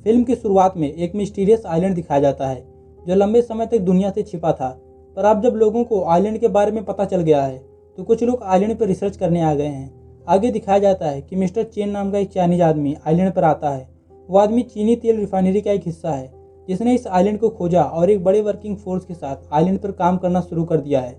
Film की शुरुआत में एक मिस्टीरियस आइलैंड दिखाया जाता है जो लंबे समय तक दुनिया से छिपा था, पर अब जब लोगों को आइलैंड के बारे में पता चल गया है तो कुछ लोग आइलैंड पर रिसर्च करने आ गए हैं। आगे दिखाया जाता है कि मिस्टर चेन नाम का एक चाइनीज आदमी आइलैंड पर आता है। वो आदमी चीनी तेल रिफाइनरी का एक हिस्सा है जिसने इस आइलैंड को खोजा और एक बड़े वर्किंग फोर्स के साथ आइलैंड पर काम करना शुरू कर दिया है।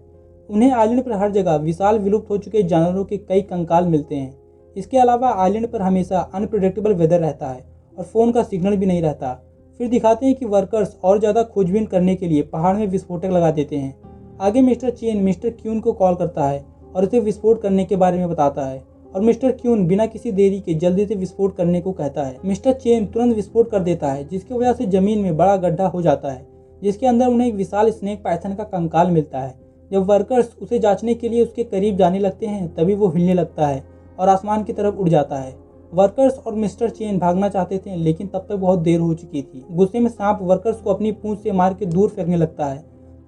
उन्हें आइलैंड पर हर जगह विशाल विलुप्त हो चुके जानवरों के कई कंकाल मिलते हैं। इसके अलावा आइलैंड पर हमेशा अनप्रेडिक्टेबल वेदर रहता है और फ़ोन का सिग्नल भी नहीं रहता। फिर दिखाते हैं कि वर्कर्स और ज़्यादा खोजबीन करने के लिए पहाड़ में विस्फोटक लगा देते हैं। आगे मिस्टर चेन मिस्टर क्यून को कॉल करता है और उसे विस्फोट करने के बारे में बताता है और मिस्टर क्यून बिना किसी देरी के जल्दी से विस्फोट करने को कहता है। मिस्टर चेन तुरंत विस्फोट कर देता है जिसकी वजह से जमीन में बड़ा गड्ढा हो जाता है जिसके अंदर उन्हें एक विशाल स्नेक पाइथन का कंकाल मिलता है। जब वर्कर्स उसे जांचने के लिए उसके करीब जाने लगते हैं तभी वो हिलने लगता है और आसमान की तरफ उड़ जाता है। वर्कर्स और मिस्टर चेन भागना चाहते थे लेकिन तब तक बहुत देर हो चुकी थी। गुस्से में सांप वर्कर्स को अपनी पूंछ से मार के दूर फेंकने लगता है।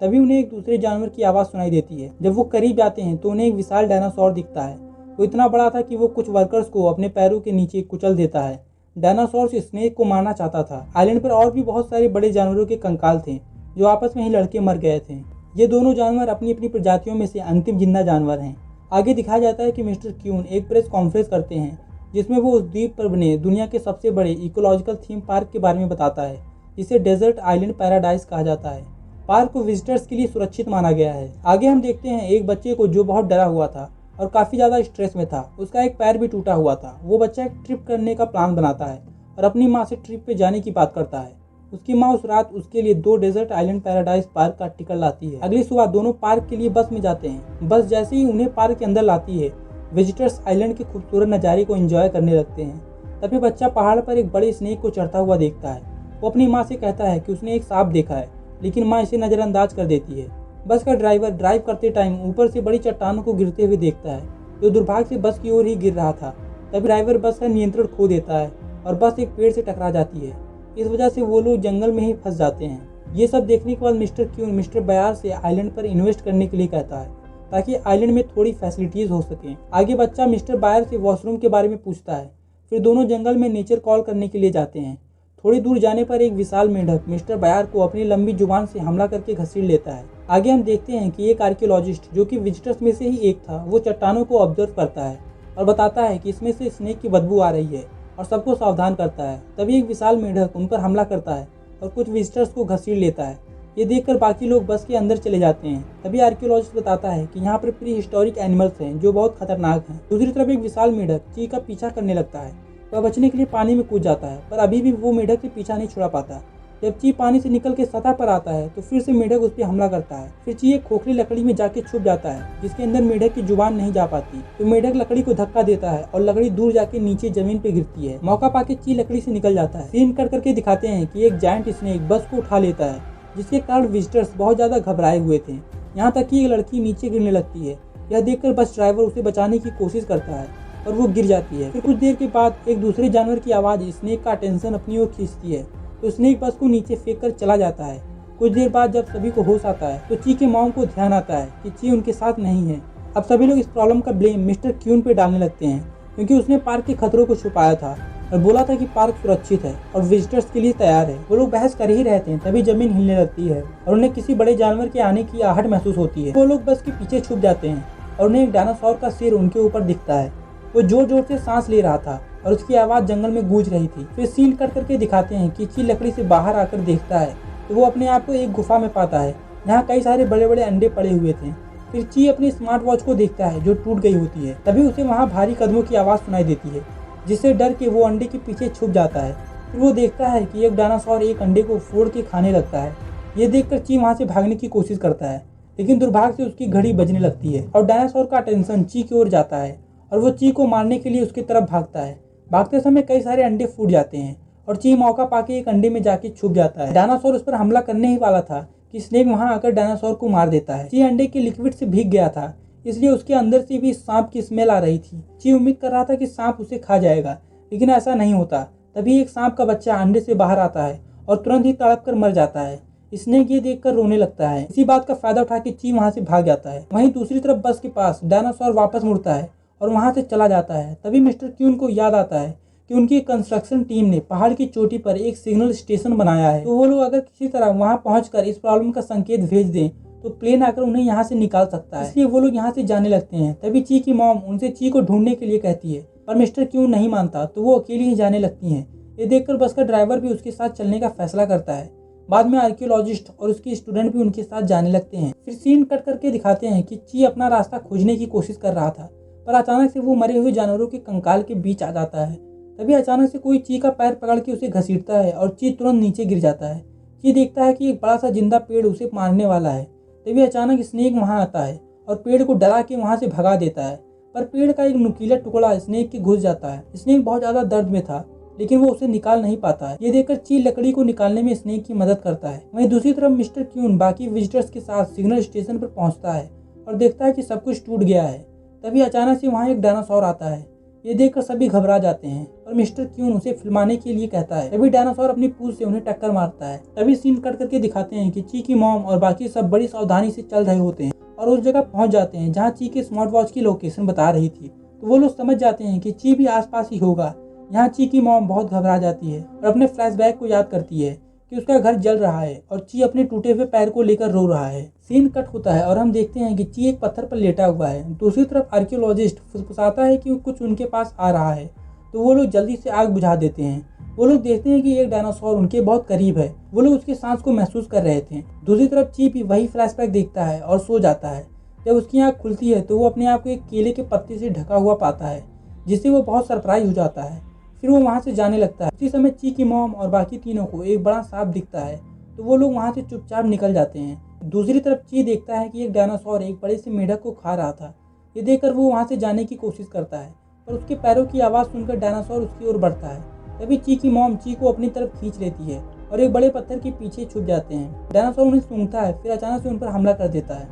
तभी उन्हें एक दूसरे जानवर की आवाज़ सुनाई देती है। जब वो करीब जाते हैं तो उन्हें एक विशाल डायनासोर दिखता है। वो इतना बड़ा था कि वो कुछ वर्कर्स को अपने पैरों के नीचे कुचल देता है। डायनासोर स्नेक को मारना चाहता था। आइलैंड पर और भी बहुत सारे बड़े जानवरों के कंकाल थे जो आपस में ही लड़के मर गए थे। ये दोनों जानवर अपनी अपनी प्रजातियों में से अंतिम जिंदा जानवर हैं। आगे दिखाया जाता है कि मिस्टर क्यून एक प्रेस कॉन्फ्रेंस करते हैं जिसमें वो उस द्वीप पर बने दुनिया के सबसे बड़े इकोलॉजिकल थीम पार्क के बारे में बताता है जिसे डेजर्ट आइलैंड पैराडाइज कहा जाता है। पार्क को विजिटर्स के लिए सुरक्षित माना गया है। आगे हम देखते हैं एक बच्चे को जो बहुत डरा हुआ था और काफ़ी ज़्यादा स्ट्रेस में था। उसका एक पैर भी टूटा हुआ था। वो बच्चा एक ट्रिप करने का प्लान बनाता है और अपनी माँ से ट्रिप पे जाने की बात करता है। उसकी माँ उस रात उसके लिए 2 डेजर्ट आइलैंड पैराडाइज पार्क का टिकट लाती है। अगली सुबह दोनों पार्क के लिए बस में जाते हैं। बस जैसे ही उन्हें पार्क के अंदर लाती है विजिटर्स आइलैंड के खूबसूरत नज़ारे को एंजॉय करने लगते हैं। तभी बच्चा पहाड़ पर एक बड़े स्नेक को चढ़ता हुआ देखता है। वो अपनी माँ से कहता है कि उसने एक सांप देखा है लेकिन माँ इसे नज़रअंदाज कर देती है। बस का ड्राइवर ड्राइव करते टाइम ऊपर से बड़ी चट्टानों को गिरते हुए देखता है जो दुर्भाग्य से बस की ओर ही गिर रहा था। तभी ड्राइवर बस का नियंत्रण खो देता है और बस एक पेड़ से टकरा जाती है। इस वजह से वो लोग जंगल में ही फंस जाते हैं। ये सब देखने के बाद मिस्टर क्यून मिस्टर बयार से आइलैंड पर इन्वेस्ट करने के लिए कहता है ताकि आइलैंड में थोड़ी फैसिलिटीज हो सकें। आगे बच्चा मिस्टर बायर से वॉशरूम के बारे में पूछता है। फिर दोनों जंगल में नेचर कॉल करने के लिए जाते हैं। थोड़ी दूर जाने पर एक विशाल मेंढक मिस्टर बायर को अपनी लंबी जुबान से हमला करके घसीट लेता है। आगे हम देखते हैं कि एक आर्कियोलॉजिस्ट जो कि विजिटर्स में से ही एक था वो चट्टानों को ऑब्जर्व करता है और बताता है कि इसमें से स्नेक की बदबू आ रही है और सबको सावधान करता है। तभी एक विशाल मेंढक उन पर हमला करता है और कुछ विजिटर्स को घसीट लेता है। ये देखकर बाकी लोग बस के अंदर चले जाते हैं। तभी आर्कियोलॉजिस्ट बताता है कि यहाँ पर प्री हिस्टोरिक एनिमल्स हैं जो बहुत खतरनाक हैं। दूसरी तरफ एक विशाल मेंढक ची का पीछा करने लगता है। वह बचने के लिए पानी में कूद जाता है पर अभी भी वो मेंढक से पीछा नहीं छुड़ा पाता। जब ची पानी से निकल के सतह पर आता है तो फिर से मेंढक उस पर हमला करता है। फिर ची एक खोखली लकड़ी में जाके छुप जाता है जिसके अंदर मेंढक की जुबान नहीं जा पाती। तो मेंढक लकड़ी को धक्का देता है और लकड़ी दूर जाके नीचे जमीन पे गिरती है। मौका पाके ची लकड़ी से निकल जाता है। सीन कट करके दिखाते हैं कि एक जायंट स्नेक बस को उठा लेता है जिसके कारण विजिटर्स बहुत ज़्यादा घबराए हुए थे। यहाँ तक कि एक लड़की नीचे गिरने लगती है। यह देखकर बस ड्राइवर उसे बचाने की कोशिश करता है और वो गिर जाती है। फिर कुछ देर के बाद एक दूसरे जानवर की आवाज़ स्नेक का अटेंशन अपनी ओर खींचती है तो स्नेक बस को नीचे फेंक कर चला जाता है। कुछ देर बाद जब सभी को होश आता है तो ची के मॉम को ध्यान आता है कि ची उनके साथ नहीं है। अब सभी लोग इस प्रॉब्लम का ब्लेम मिस्टर क्यून पे डालने लगते हैं क्योंकि उसने पार्क के खतरों को छुपाया था और बोला था कि पार्क सुरक्षित है और विजिटर्स के लिए तैयार है। वो लोग बहस कर ही रहते हैं तभी जमीन हिलने लगती है और उन्हें किसी बड़े जानवर के आने की आहट महसूस होती है। वो लोग बस के पीछे छुप जाते हैं और उन्हें एक डायनासोर का सिर उनके ऊपर दिखता है। वो जोर जोर से सांस ले रहा था और उसकी आवाज़ जंगल में गूंज रही थी। फिर सीन कट करके दिखाते हैं कि ची लकड़ी से बाहर आकर देखता है तो वो अपने आप को एक गुफा में पाता है जहाँ कई सारे बड़े बड़े अंडे पड़े हुए थे। फिर ची अपनी स्मार्ट वॉच को देखता है जो टूट गई होती है। तभी उसे वहाँ भारी कदमों की आवाज़ सुनाई देती है जिससे डर के वो अंडे के पीछे छुप जाता है। फिर वो देखता है कि एक डायनासोर एक अंडे को फोड़ के खाने लगता है। ये देखकर ची वहाँ से भागने की कोशिश करता है लेकिन दुर्भाग्य से उसकी घड़ी बजने लगती है और डायनासोर का अटेंशन ची की ओर जाता है और वो ची को मारने के लिए उसकी तरफ भागता है। भागते समय कई सारे अंडे फूट जाते हैं और ची मौका पाके एक अंडे में जाके छुप जाता है। डायनासोर उस पर हमला करने ही वाला था कि स्नेक वहां आकर डायनासोर को मार देता है। ची अंडे के लिक्विड से भीग गया था इसलिए उसके अंदर से भी सांप की स्मेल आ रही थी। ची उम्मीद कर रहा था कि सांप उसे खा जाएगा लेकिन ऐसा नहीं होता। तभी एक सांप का बच्चा अंडे से बाहर आता है और तुरंत ही तड़प कर मर जाता है। स्नेक ये देखकर रोने लगता है। इसी बात का फायदा उठा के ची वहां से भाग जाता है। वहीं दूसरी तरफ बस के पास डायनासोर वापस मुड़ता है और वहां से चला जाता है। तभी मिस्टर क्यून को याद आता है कि उनकी कंस्ट्रक्शन टीम ने पहाड़ की चोटी पर एक सिग्नल स्टेशन बनाया है, तो वो लोग अगर किसी तरह वहां पहुंचकर इस प्रॉब्लम का संकेत भेज दें तो प्लेन आकर उन्हें यहाँ से निकाल सकता है। इसलिए वो लोग यहाँ से जाने लगते हैं। तभी ची की मॉम उनसे ची को ढूंढने के लिए कहती है, पर मिस्टर क्यून नहीं मानता, तो वो अकेली ही जाने लगती हैं। ये देखकर बस का ड्राइवर भी उसके साथ चलने का फैसला करता है। बाद में आर्कियोलॉजिस्ट और उसकी स्टूडेंट भी उनके साथ जाने लगते हैं। फिर सीन कट करके दिखाते हैं कि ची अपना रास्ता खोजने की कोशिश कर रहा था, पर अचानक से वो मरे हुए जानवरों के कंकाल के बीच आ जाता है। तभी अचानक से कोई ची का पैर पकड़ के उसे घसीटता है और ची तुरंत नीचे गिर जाता है। ची देखता है कि एक बड़ा सा जिंदा पेड़ उसे मारने वाला है। तभी अचानक स्नेक वहां आता है और पेड़ को डरा के वहां से भगा देता है, पर पेड़ का एक नुकीला टुकड़ा स्नेक के घुस जाता है। स्नेक बहुत ज्यादा दर्द में था, लेकिन वो उसे निकाल नहीं पाता है। ये देखकर ची लकड़ी को निकालने में स्नेक की मदद करता है। वहीं दूसरी तरफ मिस्टर क्यून बाकी विजिटर्स के साथ सिग्नल स्टेशन पर पहुंचता है और देखता है कि सब कुछ टूट गया है। तभी अचानक से वहाँ एक डायनासोर आता है। ये देखकर सभी घबरा जाते हैं और मिस्टर क्यून उसे फिल्माने के लिए कहता है। तभी डायनासोर अपनी पूंछ से उन्हें टक्कर मारता है। तभी सीन कट करके दिखाते हैं कि ची की मॉम और बाकी सब बड़ी सावधानी से चल रहे होते हैं और उस जगह पहुंच जाते हैं जहाँ ची के स्मार्ट वॉच की लोकेशन बता रही थी। तो वो लोग समझ जाते हैं कि ची भी आसपास ही होगा। यहाँ ची की मॉम बहुत घबरा जाती है और अपने फ्लैशबैक को याद करती है कि उसका घर जल रहा है और ची अपने टूटे हुए पैर को लेकर रो रहा है। सीन कट होता है और हम देखते हैं कि ची एक पत्थर पर लेटा हुआ है। दूसरी तरफ आर्कियोलॉजिस्ट फुसफुसाता है कि कुछ उनके पास आ रहा है, तो वो लोग जल्दी से आग बुझा देते हैं। वो लोग देखते हैं कि एक डायनासोर उनके बहुत करीब है। वो लोग उसके सांस को महसूस कर रहे थे। दूसरी तरफ ची भी वही फ्लैशबैक देखता है और सो जाता है। जब उसकी आँख खुलती है तो वो अपने आप को एक केले के पत्ते से ढका हुआ पाता है, जिससे वो बहुत सरप्राइज हो जाता है। फिर वो वहाँ से जाने लगता है। उसी समय ची की मॉम और बाकी तीनों को एक बड़ा सांप दिखता है, तो वो लोग वहाँ से चुपचाप निकल जाते हैं। दूसरी तरफ ची देखता है कि एक डायनासोर एक बड़े से मेढक को खा रहा था। ये देखकर वो वहाँ से जाने की कोशिश करता है, पर उसके पैरों की आवाज़ सुनकर डायनासोर उसकी ओर बढ़ता है। तभी ची की मॉम ची को अपनी तरफ खींच लेती है और एक बड़े पत्थर के पीछे छुप जाते हैं। डायनासोर उन्हें सूंघता है, फिर अचानक से उन पर हमला कर देता है।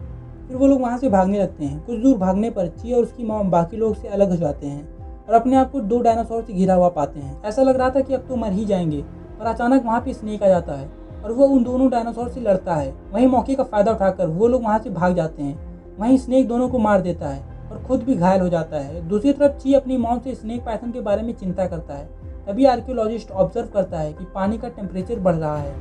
फिर वो लोग वहाँ से भागने लगते हैं। कुछ दूर भागने पर ची और उसकी मॉम बाकी लोग से अलग हो जाते हैं और अपने आप को दो डायनासोर से घिरा हुआ पाते हैं। ऐसा लग रहा था कि अब तो मर ही जाएंगे, पर अचानक वहाँ पे स्नेक आ जाता है और वो उन दोनों डायनासोर से लड़ता है। वहीं मौके का फायदा उठाकर वो लोग वहाँ से भाग जाते हैं। वहीं स्नेक दोनों को मार देता है और खुद भी घायल हो जाता है। दूसरी तरफ ची अपनी मॉम से स्नेक पाइथन के बारे में चिंता करता है। तभी आर्कियोलॉजिस्ट ऑब्जर्व करता है कि पानी का टेम्परेचर बढ़ रहा है,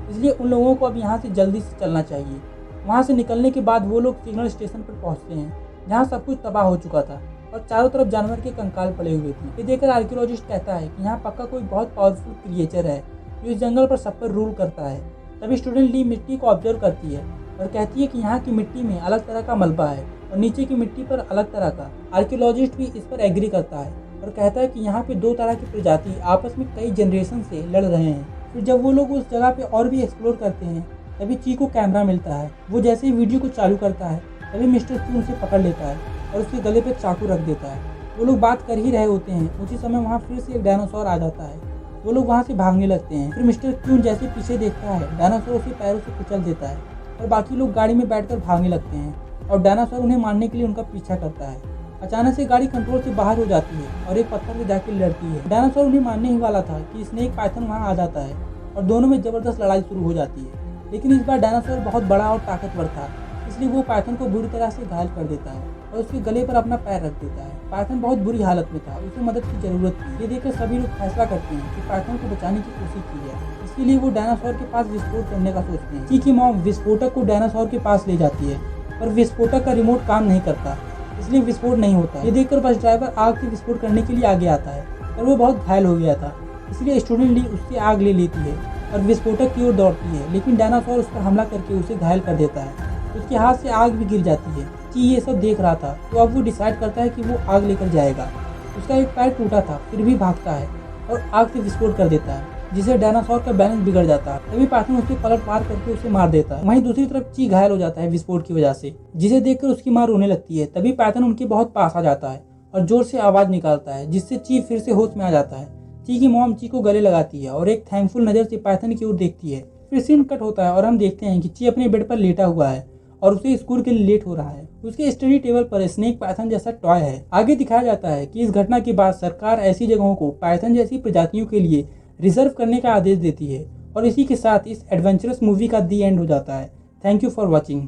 इसलिए उन लोगों को अब यहाँ से जल्दी से चलना चाहिए। वहाँ से निकलने के बाद वो लोग सिग्नल स्टेशन पर पहुँचते हैं, जहाँ सब कुछ तबाह हो चुका था और चारों तरफ जानवर के कंकाल पड़े हुए थे। ये देखकर आर्कियोलॉजिस्ट कहता है कि यहाँ पक्का कोई बहुत पावरफुल क्रिएचर है जो इस जंगल पर सब पर रूल करता है। तभी स्टूडेंट ली मिट्टी को ऑब्जर्व करती है और कहती है कि यहाँ की मिट्टी में अलग तरह का मलबा है और नीचे की मिट्टी पर अलग तरह का। आर्कियोलॉजिस्ट भी इस पर एग्री करता है और कहता है कि यहाँ पे दो तरह की प्रजाति आपस में कई जनरेशन से लड़ रहे हैं। फिर जब वो लोग उस जगह पे और भी एक्सप्लोर करते हैं, तभी ची को कैमरा मिलता है। वो जैसे ही वीडियो को चालू करता है, तभी मिस्टर क्यू उसे पकड़ लेता है और उसके गले पे चाकू रख देता है। वो लोग बात कर ही रहे होते हैं, उसी समय वहाँ फिर से एक डायनासोर आ जाता है। वो लोग वहाँ से भागने लगते हैं। फिर मिस्टर क्यून जैसे पीछे देखता है, डायनासोर उसे पैरों से कुचल देता है और बाकी लोग गाड़ी में बैठकर भागने लगते हैं और डायनासोर उन्हें मारने के लिए उनका पीछा करता है। अचानक से गाड़ी कंट्रोल से बाहर हो जाती है और एक पत्थर से जाकर लड़ती है। डायनासोर उन्हें मारने ही वाला था कि स्नेक पाइथन वहाँ आ जाता है और दोनों में जबरदस्त लड़ाई शुरू हो जाती है। लेकिन इस बार डायनासोर बहुत बड़ा और ताकतवर था, इसलिए वो पाइथन को बुरी तरह से घायल कर देता है और उसके गले पर अपना पैर रख देता है। पाइथन बहुत बुरी हालत में था, उसे मदद की जरूरत थी। ये देखकर सभी लोग फैसला करते हैं कि पाइथन को बचाने की कोशिश की जाए। इसके लिए वो डायनासोर के पास विस्फोट करने का सोचते हैं। ची की मॉम विस्फोटक को डायनासोर के पास ले जाती है, पर विस्फोटक का रिमोट काम नहीं करता, इसलिए विस्फोट नहीं होता। ये देखकर बस ड्राइवर आग से विस्फोट करने के लिए आगे आता है, पर वो बहुत घायल हो गया था, इसलिए स्टूडेंट ली उससे आग ले लेती है और विस्फोटक की ओर दौड़ती है। लेकिन डायनासोर उस पर हमला करके उसे घायल कर देता है। उसके हाथ से आग भी गिर जाती है। ची ये सब देख रहा था, तो अब वो डिसाइड करता है कि वो आग लेकर जाएगा। उसका एक पैर टूटा था, फिर भी भागता है और आग से विस्फोट कर देता है, जिससे डायनासोर का बैलेंस बिगड़ जाता है। तभी पाइथन उसके पलट पार करके उसे मार देता है। वहीं दूसरी तरफ ची घायल हो जाता है विस्फोट की वजह से, जिसे देखकर उसकी मां रोने लगती है। तभी पाइथन उनके बहुत पास आ जाता है और जोर से आवाज निकालता है, जिससे ची फिर से होश में आ जाता है। ची की मॉम ची को गले लगाती है और एक थैंकफुल नजर से पाइथन की ओर देखती है। फिर सीन कट होता है और हम देखते हैं कि ची अपने बेड पर लेटा हुआ है और उसे स्कूल के लिए लेट हो रहा है। उसके स्टडी टेबल पर स्नेक पाइथन जैसा टॉय है। आगे दिखाया जाता है कि इस घटना के बाद सरकार ऐसी जगहों को पाइथन जैसी प्रजातियों के लिए रिजर्व करने का आदेश देती है। और इसी के साथ इस एडवेंचरस मूवी का दी एंड हो जाता है। Thank you for watching.